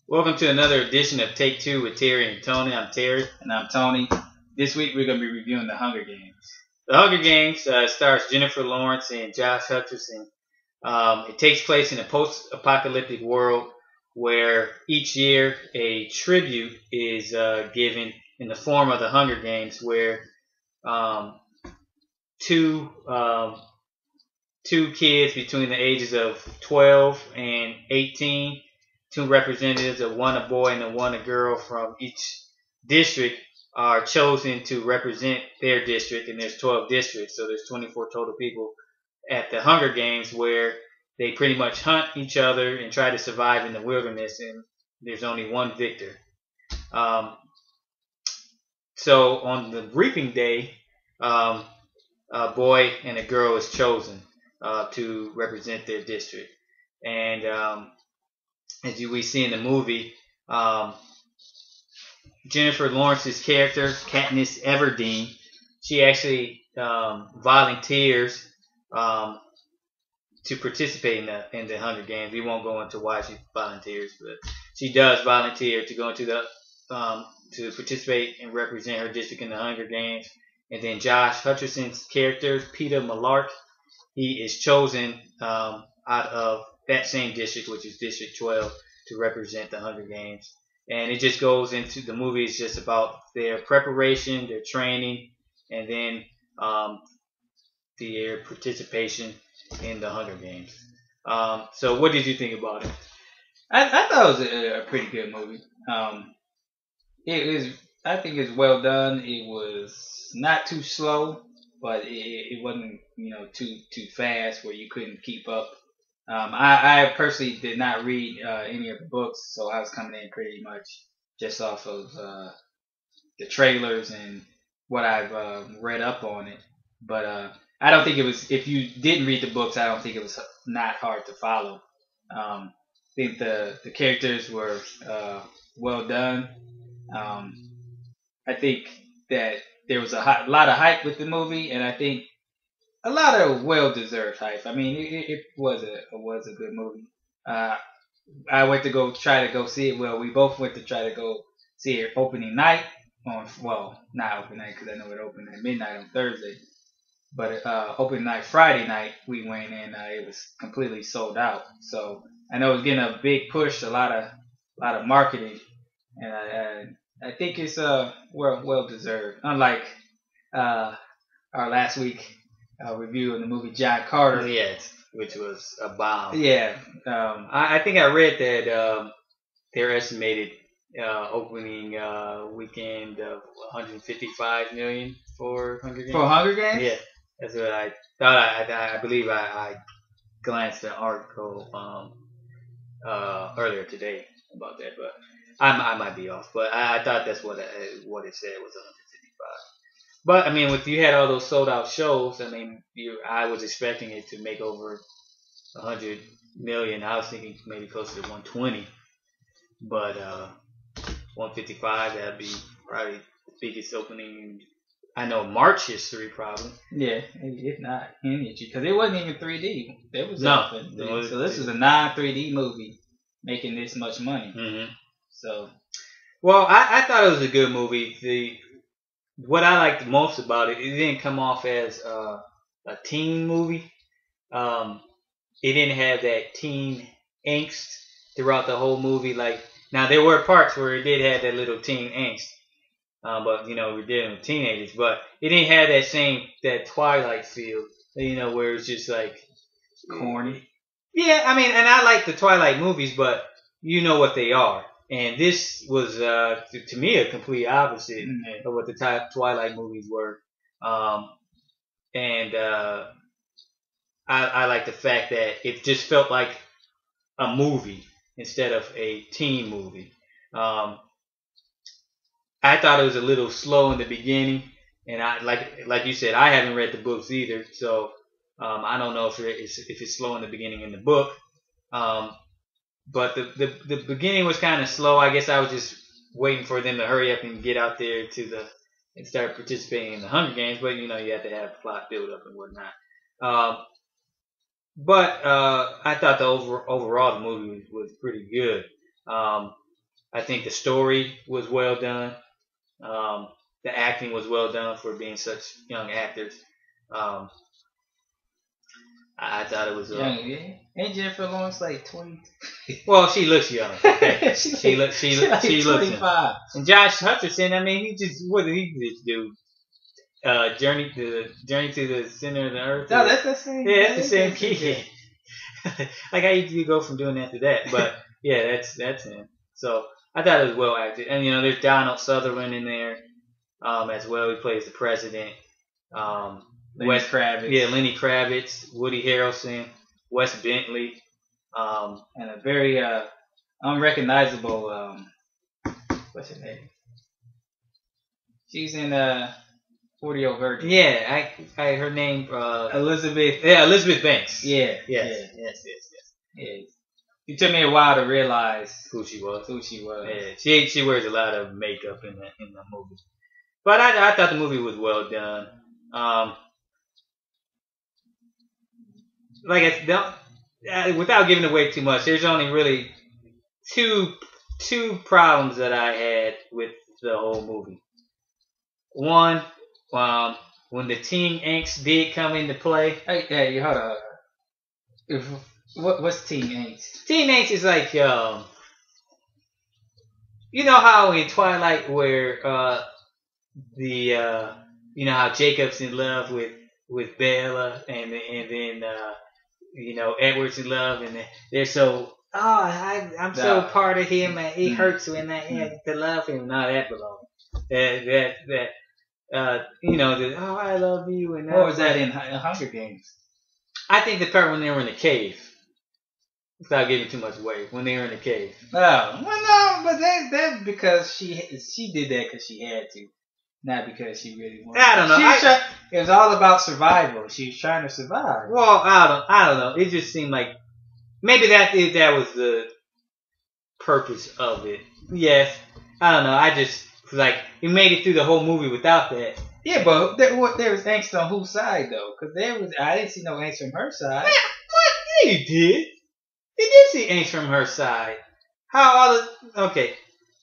Welcome to another edition of Take Two with Terry and Tony. I'm Terry. And I'm Tony. This week we're going to be reviewing The Hunger Games. The Hunger Games stars Jennifer Lawrence and Josh Hutcherson. It takes place in a post-apocalyptic world where each year a tribute is given in the form of the Hunger Games, where two kids between the ages of 12 and 18, two representatives of one a boy and one a girl from each district are chosen to represent their district, and there's 12 districts, so there's 24 total people at the Hunger Games, where they pretty much hunt each other and try to survive in the wilderness, and there's only one victor. So on the reaping day, a boy and a girl is chosen to represent their district, and as we see in the movie, Jennifer Lawrence's character, Katniss Everdeen, she actually volunteers to participate in the Hunger Games. We won't go into why she volunteers, but she does volunteer to go into the to participate and represent her district in the Hunger Games. And then Josh Hutcherson's character, Peter Malark, he is chosen out of that same district, which is District 12, to represent the Hunger Games. And it just goes into the movie is just about their preparation, their training, and then their participation in the Hunger Games. So what did you think about it? I thought it was a pretty good movie. I think it's well done. It was not too slow, but it wasn't too fast where you couldn't keep up. I personally did not read any of the books, so I was coming in pretty much just off of the trailers and what I've read up on it. But I don't think it was. If you didn't read the books, I don't think it was not hard to follow. I think the characters were well done. I think that there was a lot of hype with the movie, and I think a lot of well-deserved hype. I mean, it was a good movie. I went to try to go see it. Well, we both went to try to go see it opening night not opening night because I know it opened at midnight on Thursday, but opening night Friday night we went and it was completely sold out. So I know it's getting a big push, a lot of marketing, and I think it's well deserved. Unlike our last week review of the movie John Carter. Yes, which was a bomb. Yeah. I think I read that their estimated opening weekend of 155 million for Hunger Games. For Hunger Games? Yeah, that's what I thought. I believe I glanced at an article earlier today about that, but I might be off. But I thought that's what it said was 155. But I mean, if you had all those sold out shows, I mean, I was expecting it to make over 100 million. I was thinking maybe closer to 120, but 155, that'd be probably the biggest opening. I know March history probably. Yeah, if not any, because it wasn't even 3D. There was no. So this is a non-3D movie making this much money. Mm-hmm. So, well, I thought it was a good movie. What I liked most about it, it didn't come off as a teen movie. It didn't have that teen angst throughout the whole movie. Like, now there were parts where it did have that little teen angst, but we're dealing with teenagers. But it didn't have that Twilight feel, where it's just like corny. Yeah, I mean, and I like the Twilight movies, but you know what they are. And this was, to me, a complete opposite of what the Twilight movies were. And I like the fact that it just felt like a movie instead of a teen movie. I thought it was a little slow in the beginning, and I like you said, I haven't read the books either, so I don't know if it's slow in the beginning in the book. But the beginning was kind of slow. I guess I was just waiting for them to hurry up and get out there and start participating in the Hunger Games. But you have to have plot build up and whatnot. But I thought overall the movie was pretty good. I think the story was well done. The acting was well done for being such young actors. Um, I thought it was. Young, yeah. Ain't Jennifer Lawrence like 20? Well, she looks young. Okay? she like looks 25. And Josh Hutcherson, I mean, what did he just do? Journey to the center of the earth. No, that's the same. Yeah, that's the same key. Like how you go from doing that to that, but yeah, that's him. So I thought it was well acted, and there's Donald Sutherland in there as well. He plays the president. Lenny Kravitz. Yeah, Lenny Kravitz, Woody Harrelson, Wes Bentley, and a very unrecognizable. What's her name? She's in 40-Year-Old Virgin. Yeah, I her name Elizabeth. Yeah, Elizabeth Banks. Yeah. Yes. It took me a while to realize who she was. Yeah, she wears a lot of makeup in the movie, but I thought the movie was well done. Without giving away too much, there's only really two problems that I had with the whole movie. One, when the teen angst did come into play. Hey, hold on. What's teen angst? Teen angst is like, you know how in Twilight where how Jacob's in love with Bella and then Edward's in love and they're so I'm so part of him and it hurts when I have to love him. No, that belongs. I love you and what was that in Hunger Games? I think the part when they were in the cave. Without giving too much away, when they were in the cave. Oh, well, no, but that's because she did that because she had to, not because she really wanted. I don't know. It was all about survival. She was trying to survive. Well, I don't know. It just seemed like maybe that was the purpose of it. Yes, I don't know. I just like you made it through the whole movie without that. Yeah, but there was angst on whose side though? Because I didn't see no angst from her side. What? Yeah, you did. You did see angst from her side. Okay.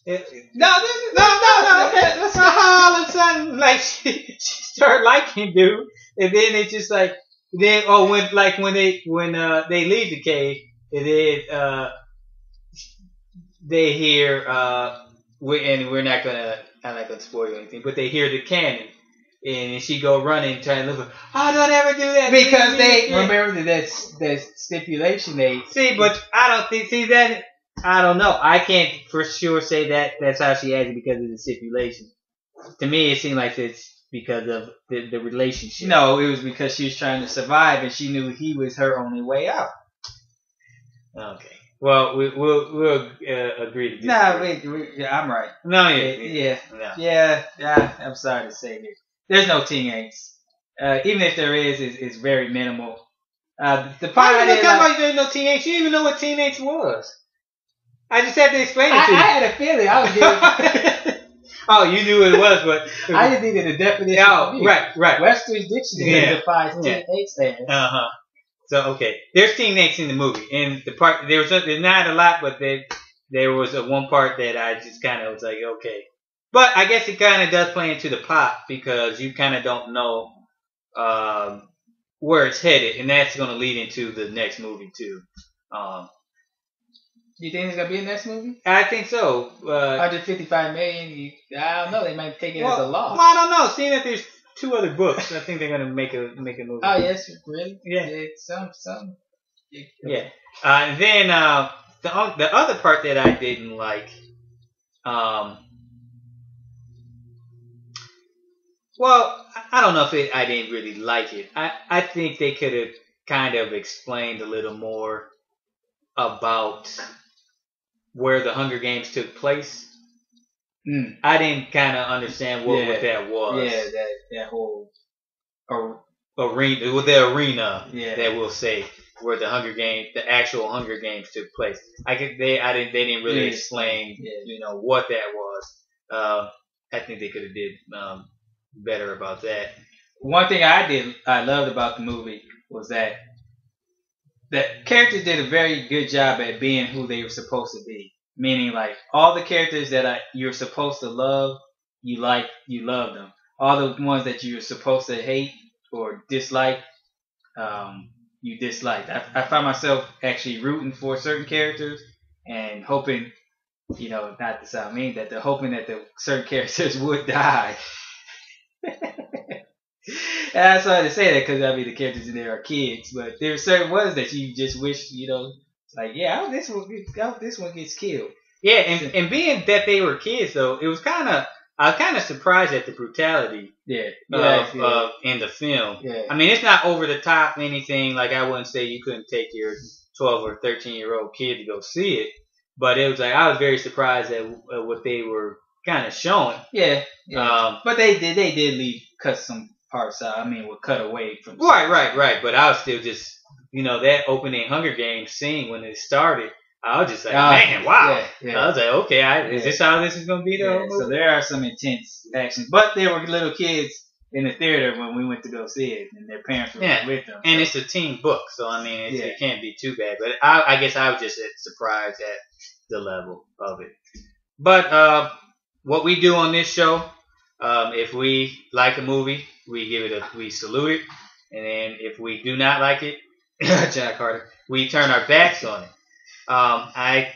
No. That's how all of a sudden, like she started liking dude, and then it's just like when they leave the cave, and then they hear I'm not gonna spoil anything, but they hear the cannon. And she go running, trying to look. Oh, don't ever do that. Because they remember that stipulation they see, but I don't think that. I don't know. I can't for sure say that that's how she acted because of the stipulation. To me, it seemed like it's because of the relationship. No, it was because she was trying to survive, and she knew he was her only way out. Okay. Well, we'll agree to disagree. Nah, I'm right. No, yeah. I'm sorry to say this. There's no teen angst. Even if there is, it's very minimal. The part I didn't about there's no teen angst. You didn't even know what teen angst was. I just had to explain it to you. I had a feeling I was getting. Oh, you knew what it was, but I just needed a definition. Oh, right. Webster's Dictionary defines teen angst as. So okay, there's teen angst in the movie, and the part there's not a lot, but there was one part that I just kind of was like, okay. But I guess it kind of does play into the plot because you kind of don't know where it's headed, and that's going to lead into the next movie too. You think it's going to be in the next movie? I think so. 155 million. I don't know. They might take it as a loss. Well, I don't know. Seeing that there's 2 other books, I think they're going to make a movie. Oh yes, really? Yeah. Some. Yeah. And then the other part that I didn't like. Well, I don't know if I didn't really like it. I think they could have kind of explained a little more about where the Hunger Games took place. I didn't kind of understand what that was. Yeah, that whole arena, the arena that we'll say where the actual Hunger Games took place. They didn't really explain, what that was. I think they could have did better about that. One thing I loved about the movie was that the characters did a very good job at being who they were supposed to be. meaning like all the characters that you're supposed to love, you love them. All the ones that you're supposed to hate or dislike, you dislike. I find myself actually rooting for certain characters and hoping, not to sound mean, hoping that the certain characters would die. And I started to say that because the characters in there are kids, but there are certain ones that you just wish, like, yeah, I hope this one gets killed. Yeah, and being that they were kids though, I was kind of surprised at the brutality. Of in the film. Yeah. I mean, it's not over the top anything. Like I wouldn't say you couldn't take your 12 or 13-year-old kid to go see it, but it was like I was very surprised at what they were kind of showing. Yeah. But they did cut some parts out. Would cut away from. Right. But I was still just, that opening Hunger Games scene when it started. I was just like, man, wow. Yeah. I was like, okay, is this how this is going to be though? So there are some intense actions. But there were little kids in the theater when we went to go see it, and their parents were with them. And it's a teen book, so it can't be too bad. But I guess I was just surprised at the level of it. But what we do on this show, if we like a movie, we salute it. And then if we do not like it, Jack Carter, we turn our backs on it. I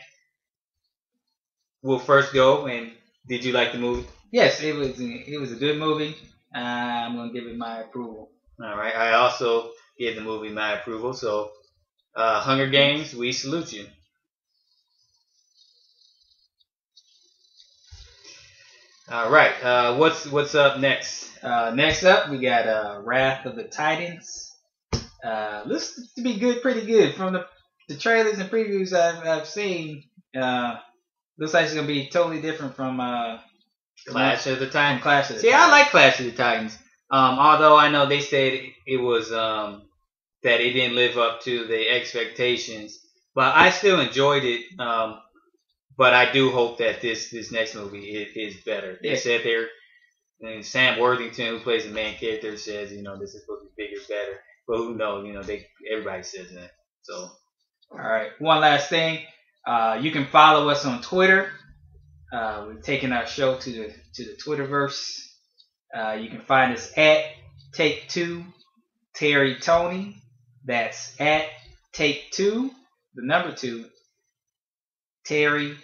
will first go. And did you like the movie? Yes, it was a good movie. I'm gonna give it my approval. All right. I also give the movie my approval. So, Hunger Games, we salute you. All right. What's up next? Next up, we got Wrath of the Titans. Looks to be pretty good from the trailers and previews I've seen. Looks like it's gonna be totally different from Clash of the Titans. See, I like Clash of the Titans. Although I know they said it was that it didn't live up to the expectations, but I still enjoyed it. But I do hope that this next movie is better. They said and Sam Worthington, who plays the main character, says this is supposed to be bigger, better. But who knows? Everybody says that. So. All right. One last thing. You can follow us on Twitter. We've taken our show to the Twitterverse. You can find us at Take Two Terry Tony. That's at Take Two, the number 2, Terry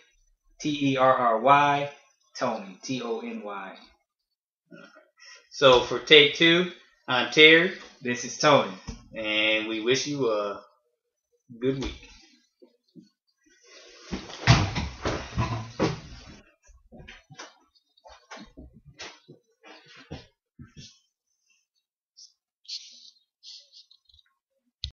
Terry Tony Tony. So for Take Two, I'm Terry. This is Tony, and we wish you a good week.